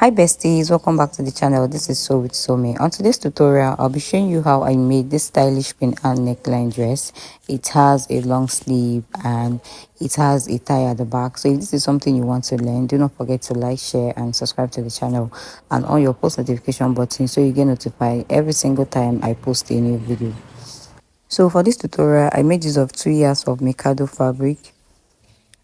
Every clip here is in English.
Hi besties, welcome back to the channel. This is So with Somi. On today's tutorial, I'll be showing you how I made this stylish pin and neckline dress. It has a long sleeve and it has a tie at the back. So if this is something you want to learn, do not forget to like, share and subscribe to the channel and on your post notification button so you get notified every single time I post a new video. So for this tutorial, I made use of 2 yards of Mikado fabric.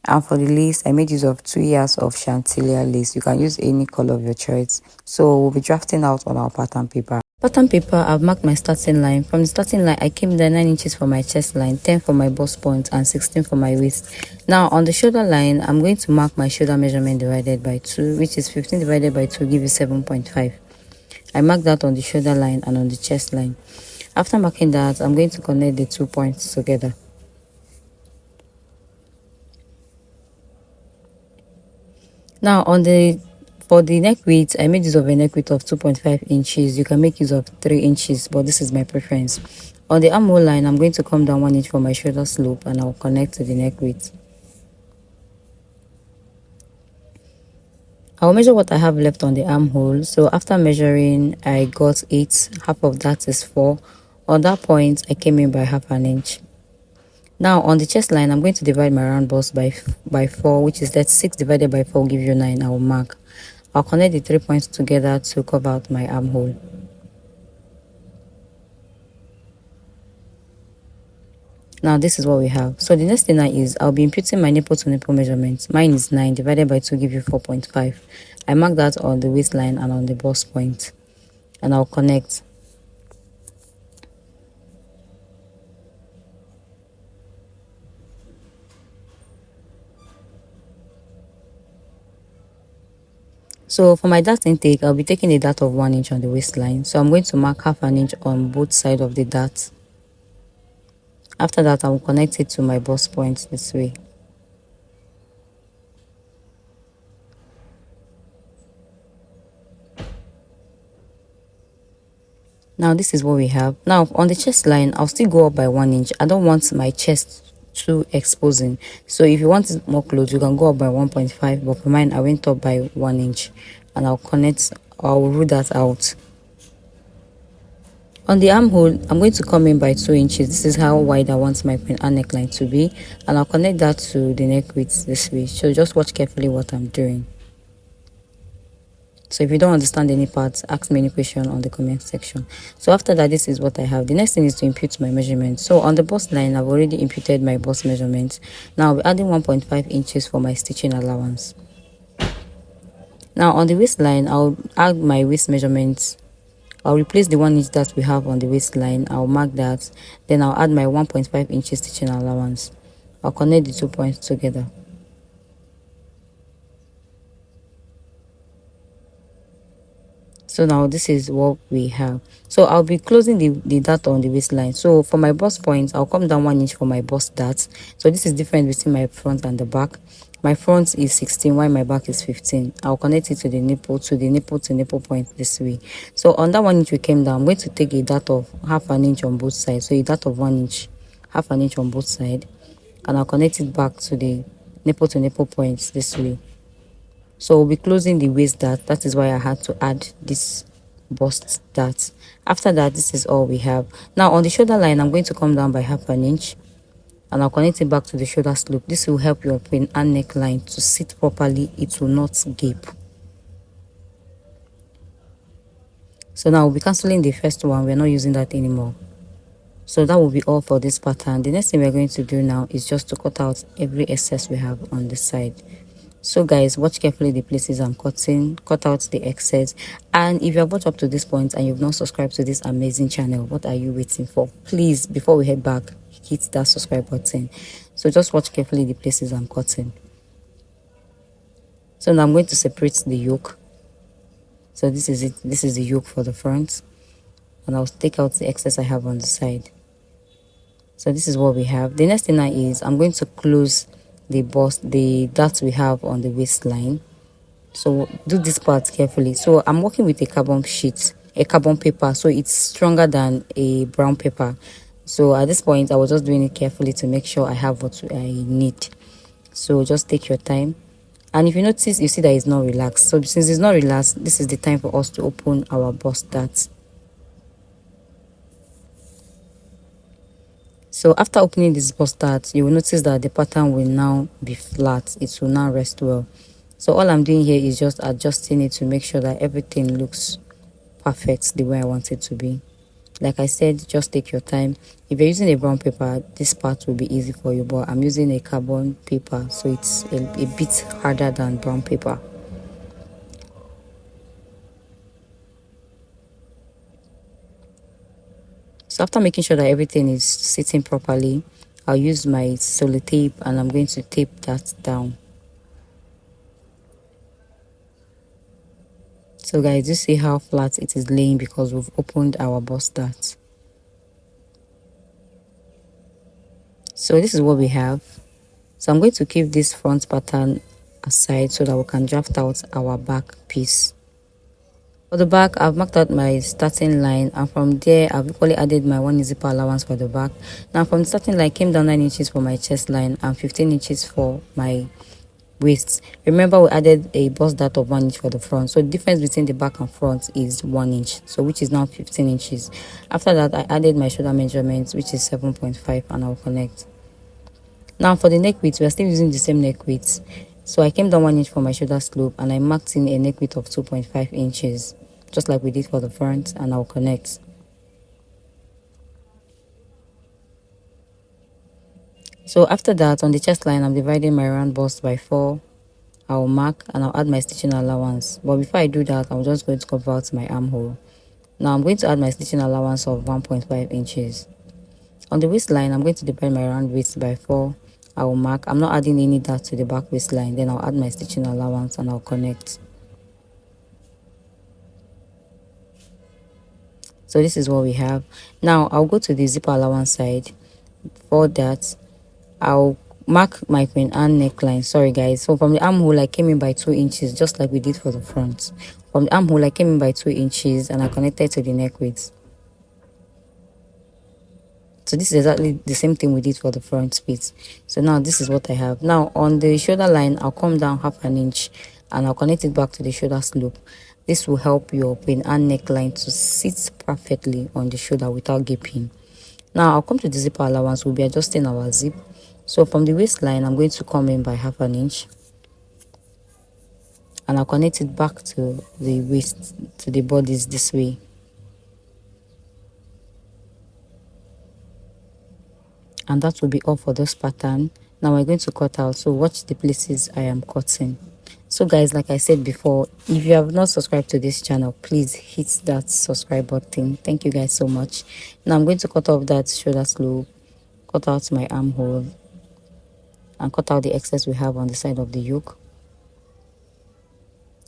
And for the lace, I made use of 2 yards of chantilly lace. You can use any color of your choice. So we'll be drafting out on our pattern paper. Pattern paper, I've marked my starting line. From the starting line, I came down 9 inches for my chest line, 10 for my bust point, and 16 for my waist. Now on the shoulder line, I'm going to mark my shoulder measurement divided by 2, which is 15 divided by 2 give you 7.5. I marked that on the shoulder line and on the chest line. After marking that, I'm going to connect the 2 points together. Now for the neck width, I made use of a neck width of 2.5 inches. You can make use of 3 inches, but this is my preference. On the armhole line, I'm going to come down 1 inch for my shoulder slope and I'll connect to the neck width. I'll measure what I have left on the armhole. So after measuring, I got 8. Half of that is 4. On that point, I came in by half an inch. Now on the chest line, I'm going to divide my round bust by 4, which is that 6 divided by 4 give you 9. I will mark. I'll connect the 3 points together to cover out my armhole. Now this is what we have. So the next thing now is I'll be imputing my nipple to nipple measurements. Mine is 9 divided by 2 give you 4.5. I mark that on the waistline and on the bust point, and I'll connect. So for my dart intake, I'll be taking a dart of 1 inch on the waistline. So I'm going to mark half an inch on both sides of the dart. After that, I will connect it to my bust point this way. Now this is what we have. Now on the chest line, I'll still go up by 1 inch. I don't want my chest too exposing. So if you want it more close, you can go up by 1.5. But for mine, I went up by 1 inch. And I'll connect, I'll rule that out. On the armhole, I'm going to come in by 2 inches. This is how wide I want my pin and neckline to be. And I'll connect that to the neck width this way. So just watch carefully what I'm doing. So if you don't understand any parts, ask me any question on the comment section. So after that, this is what I have. The next thing is to impute my measurement. So on the bust line, I've already imputed my bust measurement. Now I'll be adding 1.5 inches for my stitching allowance. Now on the waistline, I'll add my waist measurements. I'll replace the 1 inch that we have on the waistline. I'll mark that. Then I'll add my 1.5 inches stitching allowance. I'll connect the 2 points together. So now this is what we have. So I'll be closing the dart on the waistline. So for my bust point, I'll come down 1 inch for my bust dart. So this is different between my front and the back. My front is 16 while my back is 15. I'll connect it to the nipple to nipple point this way. So on that 1 inch we came down, I'm going to take a dart of half an inch on both sides. So a dart of 1 inch, half an inch on both sides, and I'll connect it back to the nipple points this way. So we'll be closing the waist dart. That is why I had to add this bust dart. After that, this is all we have. Now on the shoulder line, I'm going to come down by half an inch and I'll connect it back to the shoulder slope. This will help your pin and neckline to sit properly. It will not gape. So now we'll be cancelling the first one. We're not using that anymore. So that will be all for this pattern. The next thing we're going to do now is just to cut out every excess we have on the side. So guys, watch carefully the places I'm cutting, cut out the excess. And if you have watched up to this point and you've not subscribed to this amazing channel, what are you waiting for? Please, before we head back, hit that subscribe button. So just watch carefully the places I'm cutting. So now I'm going to separate the yoke. So this is it. This is the yoke for the front. And I'll take out the excess I have on the side. So this is what we have. The next thing now is I'm going to close the dart we have on the waistline. So do this part carefully. So I'm working with a carbon sheet, a carbon paper, so it's stronger than a brown paper. So at this point I was just doing it carefully to make sure I have what I need. So just take your time And if you notice, you see that it's not relaxed. So since it's not relaxed, this is the time for us to open our bust dart. So after opening this bust dart, you will notice that the pattern will now be flat. It will now rest well. So all I'm doing here is just adjusting it to make sure that everything looks perfect the way I want it to be. Like I said, just take your time. If you're using a brown paper, this part will be easy for you, but I'm using a carbon paper, so it's a bit harder than brown paper. So after making sure that everything is sitting properly, I'll use my sellotape and I'm going to tape that down. So guys, you see how flat it is laying because we've opened our bust dart. So this is what we have. So I'm going to keep this front pattern aside so that we can draft out our back piece. For the back, I've marked out my starting line, and from there I've equally added my 1 zipper allowance for the back. Now from the starting line, I came down 9 inches for my chest line and 15 inches for my waist. Remember, we added a bust dart of 1 inch for the front, so the difference between the back and front is 1 inch, so which is now 15 inches. After that, I added my shoulder measurements, which is 7.5, and I'll connect. Now for the neck width, we are still using the same neck width. So I came down 1 inch for my shoulder slope and I marked in a neck width of 2.5 inches, just like we did for the front, and I'll connect. So after that, on the chest line, I'm dividing my round bust by 4. I'll mark and I'll add my stitching allowance. But before I do that, I'm just going to cover out my armhole. Now I'm going to add my stitching allowance of 1.5 inches. On the waistline, I'm going to divide my round waist by 4. I will mark. I'm not adding any dart to the back waistline. Then I'll add my stitching allowance and I'll connect. So this is what we have. Now I'll go to the zipper allowance side. For that, I'll mark my queen and neckline. Sorry guys. So from the armhole, I came in by 2 inches, just like we did for the front. From the armhole, I came in by 2 inches and I connected to the neck width. So this is exactly the same thing we did for the front piece. So now this is what I have. Now on the shoulder line, I'll come down 1/2 inch and I'll connect it back to the shoulder slope. This will help your pin and neckline to sit perfectly on the shoulder without gaping. Now I'll come to the zipper allowance. We'll be adjusting our zip. So from the waistline, I'm going to come in by 1/2 inch and I'll connect it back to the waist, to the bodice this way. And that will be all for this pattern. Now we're going to cut out, so watch the places I am cutting. So guys, like I said before, if you have not subscribed to this channel, please hit that subscribe button. Thank you guys so much. Now I'm going to cut off that shoulder slope, cut out my armhole, and cut out the excess we have on the side of the yoke.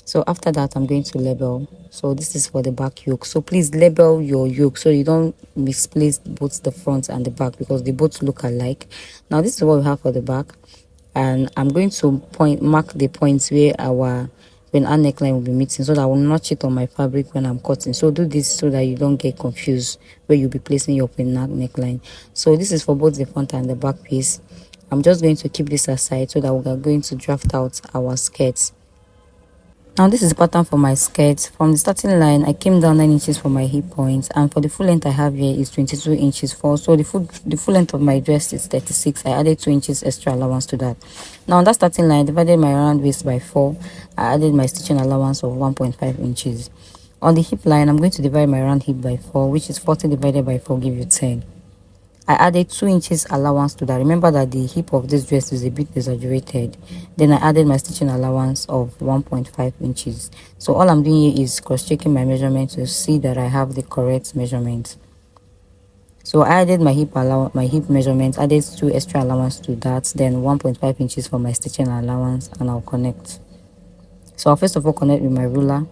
So after that, I'm going to label. So this is for the back yoke. So please label your yoke so you don't misplace both the front and the back, because they both look alike. Now this is what we have for the back, and I'm going to mark the points where our neckline will be meeting, so that I will notch it on my fabric when I'm cutting. So do this so that you don't get confused where you'll be placing your neckline. So this is for both the front and the back piece. I'm just going to keep this aside so that we are going to draft out our skirts. Now this is the pattern for my skirt. From the starting line, I came down 9 inches for my hip points, and for the full length I have here is 22 inches for. So the full length of my dress is 36. I added 2 inches extra allowance to that. Now on that starting line, I divided my round waist by 4. I added my stitching allowance of 1.5 inches. On the hip line, I'm going to divide my round hip by 4, which is 40 divided by 4 give you 10. I added 2 inches allowance to that. Remember that the hip of this dress is a bit exaggerated. Then I added my stitching allowance of 1.5 inches. So all I'm doing here is cross-checking my measurement to see that I have the correct measurement. So I added my hip measurement, added 2 extra allowance to that, then 1.5 inches for my stitching allowance, and I'll connect. So I'll first of all connect with my ruler.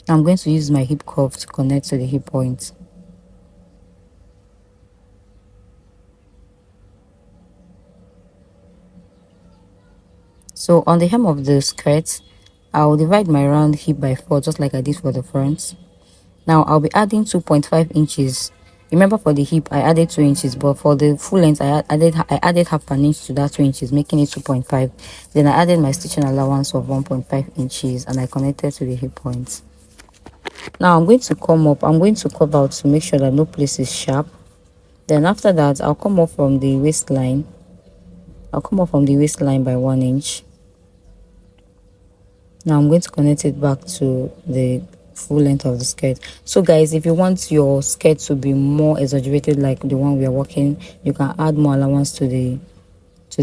I'm going to use my hip curve to connect to the hip point. So on the hem of the skirt, I'll divide my round hip by 4, just like I did for the front. Now I'll be adding 2.5 inches. Remember, for the hip I added 2 inches, but for the full length I added half an inch to that 2 inches, making it 2.5. Then I added my stitching allowance of 1.5 inches and I connected to the hip points. Now I'm going to come up, I'm going to curve out to make sure that no place is sharp. Then after that I'll come up from the waistline. I'll come up from the waistline by 1 inch. Now I'm going to connect it back to the full length of the skirt. So guys, if you want your skirt to be more exaggerated like the one we are working, you can add more allowance to the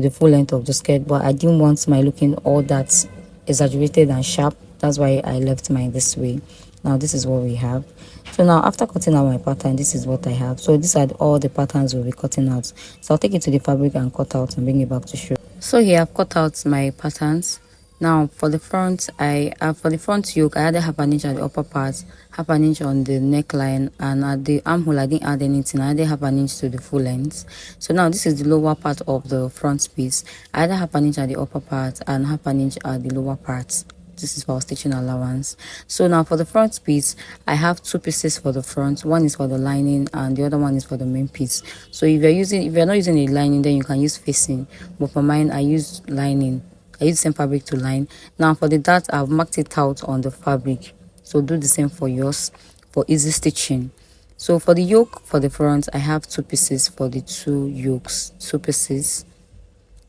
full length of the skirt, but I didn't want my looking all that exaggerated and sharp. That's why I left mine this way. Now this is what we have. So now after cutting out my pattern, this is what I have. So these are all the patterns we'll be cutting out. So I'll take it to the fabric and cut out and bring it back to show. So here I've cut out my patterns. Now for the front, for the front yoke I added half an inch at the upper part, half an inch on the neckline, and at the armhole I didn't add anything. I added half an inch to the full length. So now this is the lower part of the front piece. I added half an inch at the upper part and half an inch at the lower part. This is for stitching allowance. So now for the front piece I have two pieces for the front. One is for the lining and the other one is for the main piece. So if you're not using a lining, then you can use facing, but for mine I use lining. I use the same fabric to line. Now for the dart I've marked it out on the fabric, so do the same for yours for easy stitching. So for the yoke for the front I have two pieces for the two yokes, two pieces.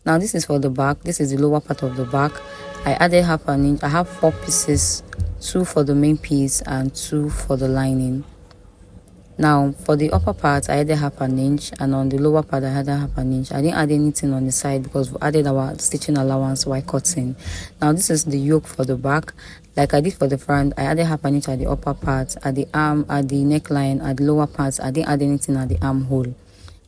Now this is for the back. This is the lower part of the back. I added half an inch. I have 4 pieces, 2 for the main piece and 2 for the lining. Now for the upper part I added half an inch, and on the lower part I added half an inch. I didn't add anything on the side because we added our stitching allowance while cutting. Now this is the yoke for the back. Like I did for the front, I added half an inch at the upper part, at the arm, at the neckline, at the lower part. I didn't add anything at the armhole,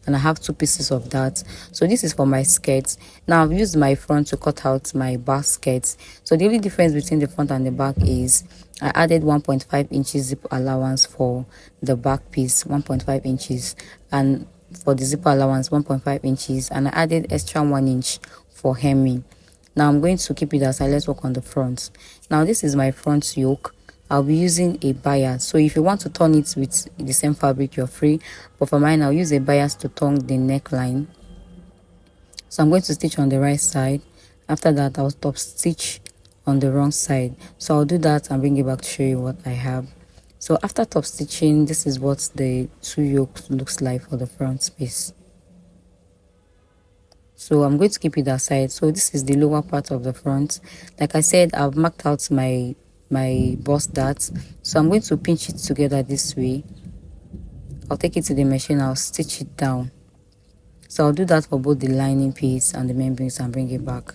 and I have 2 pieces of that. So this is for my skirt. Now I've used my front to cut out my back skirt. So the only difference between the front and the back is I added 1.5 inches zip allowance for the back piece, 1.5 inches, and for the zipper allowance 1.5 inches, and I added extra 1 inch for hemming. Now I'm going to keep it aside. Let's work on the front. Now this is my front yoke. I'll be using a bias. So if you want to turn it with the same fabric, you're free, but for mine I'll use a bias to turn the neckline. So I'm going to stitch on the right side. After that I'll top stitch on the wrong side. So I'll do that and bring it back to show you what I have. So after top stitching, this is what the two yokes looks like for the front piece. So I'm going to keep it aside. So this is the lower part of the front. Like I said, I've marked out my bust dart, so I'm going to pinch it together this way. I'll take it to the machine, I'll stitch it down. So I'll do that for both the lining piece and the main piece and bring it back.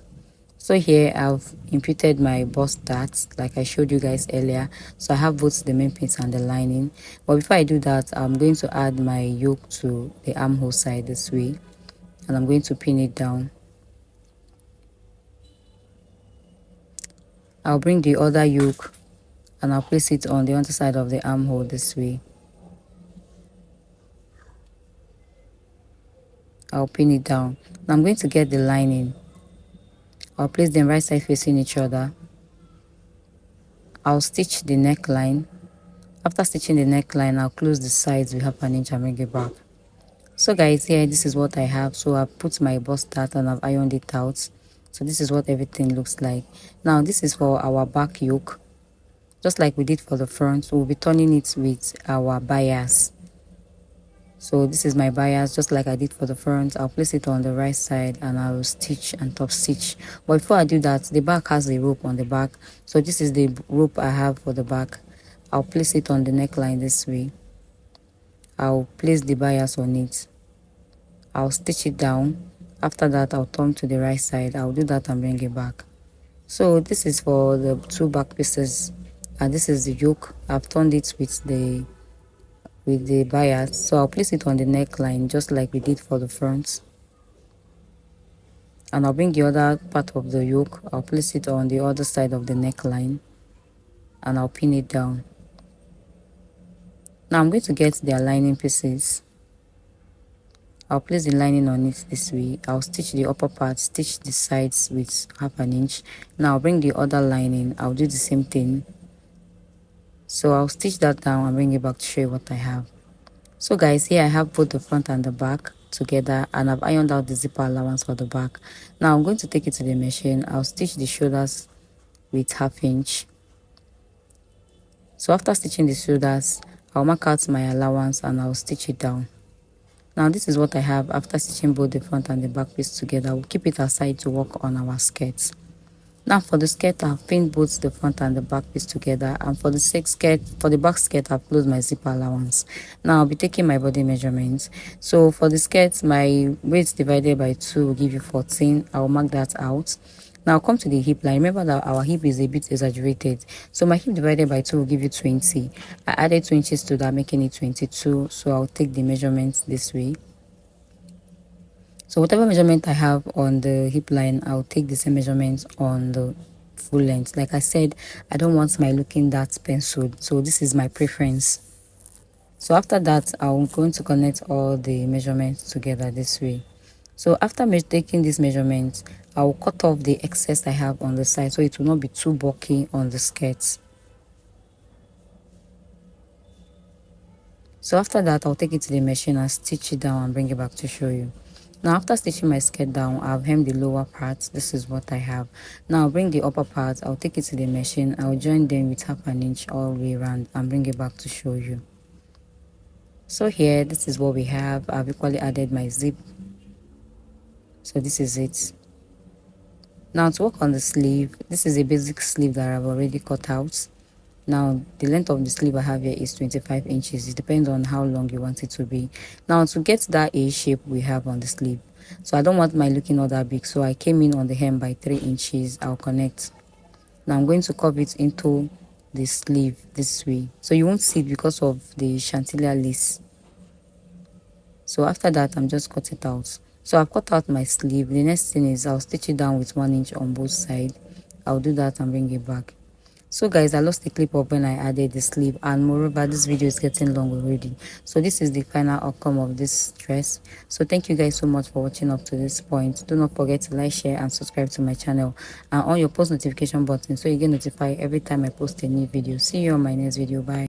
So here I've imputed my bust dart like I showed you guys earlier. So I have both the main piece and the lining. But before I do that, I'm going to add my yoke to the armhole side this way, and I'm going to pin it down. I'll bring the other yoke and I'll place it on the underside of the armhole this way. I'll pin it down. Now I'm going to get the lining. I'll place them right side facing each other. I'll stitch the neckline. After stitching the neckline, I'll close the sides with half an inch and bring it back. So guys, here this is what I have. So I've put my bust dart and I've ironed it out. So this is what everything looks like. Now this is for our back yoke. Just like we did for the front, we'll be turning it with our bias. So this is my bias, just like I did for the front. I'll place it on the right side and I will stitch and top stitch. But before I do that, the back has a rope on the back. So this is the rope I have for the back. I'll place it on the neckline this way. I'll place the bias on it. I'll stitch it down. After that, I'll turn to the right side. I'll do that and bring it back. So this is for the 2 back pieces, and this is the yoke. I've turned it with the bias, so I'll place it on the neckline just like we did for the front, and I'll bring the other part of the yoke. I'll place it on the other side of the neckline and I'll pin it down. Now I'm going to get the lining pieces. I'll place the lining on it this way. I'll stitch the upper part, stitch the sides with half an inch. Now I'll bring the other lining. I'll do the same thing. So I'll stitch that down and bring it back to show you what I have. So guys, here I have both the front and the back together, and I've ironed out the zipper allowance for the back. Now I'm going to take it to the machine. I'll stitch the shoulders with 1/2 inch. So after stitching the shoulders, I'll mark out my allowance and I'll stitch it down. Now this is what I have after stitching both the front and the back piece together. We'll keep it aside to work on our skirts. Now for the skirt, I've pinned both the front and the back piece together, and for the back skirt, I've closed my zipper allowance. Now I'll be taking my body measurements. So for the skirt, my waist divided by 2 will give you 14. I'll mark that out. Now come to the hip line. Remember that our hip is a bit exaggerated, so my hip divided by 2 will give you 20. I added 2 inches to that, making it 22. So I'll take the measurements this way. So whatever measurement I have on the hip line, I'll take the same measurement on the full length. Like I said, I don't want my looking that penciled, so this is my preference. So after that, I'm going to connect all the measurements together this way. So after taking this measurement, I will cut off the excess I have on the side so it will not be too bulky on the skirts. So after that, I'll take it to the machine and stitch it down and bring it back to show you. Now after stitching my skirt down, I've hemmed the lower part. This is what I have. Now I'll bring the upper part. I'll take it to the machine. I'll join them with 1/2 inch all the way around and bring it back to show you. So here, this is what we have. I've equally added my zip. So this is it. Now to work on the sleeve, this is a basic sleeve that I've already cut out. Now the length of the sleeve I have here is 25 inches. It depends on how long you want it to be. Now to get that A shape we have on the sleeve, so I don't want my looking all that big, so I came in on the hem by 3 inches. I'll connect. Now I'm going to curve it into the sleeve this way, so you won't see it because of the chantilly lace. So after that, I'm just cut it out. So I've cut out my sleeve. The next thing is I'll stitch it down with 1 inch on both sides. I'll do that and bring it back. So guys, I lost the clip of when I added the sleeve, and moreover this video is getting long already. So this is the final outcome of this dress. So thank you guys so much for watching up to this point. Do not forget to like, share and subscribe to my channel, and on your post notification button so you get notified every time I post a new video. See you on my next video. Bye.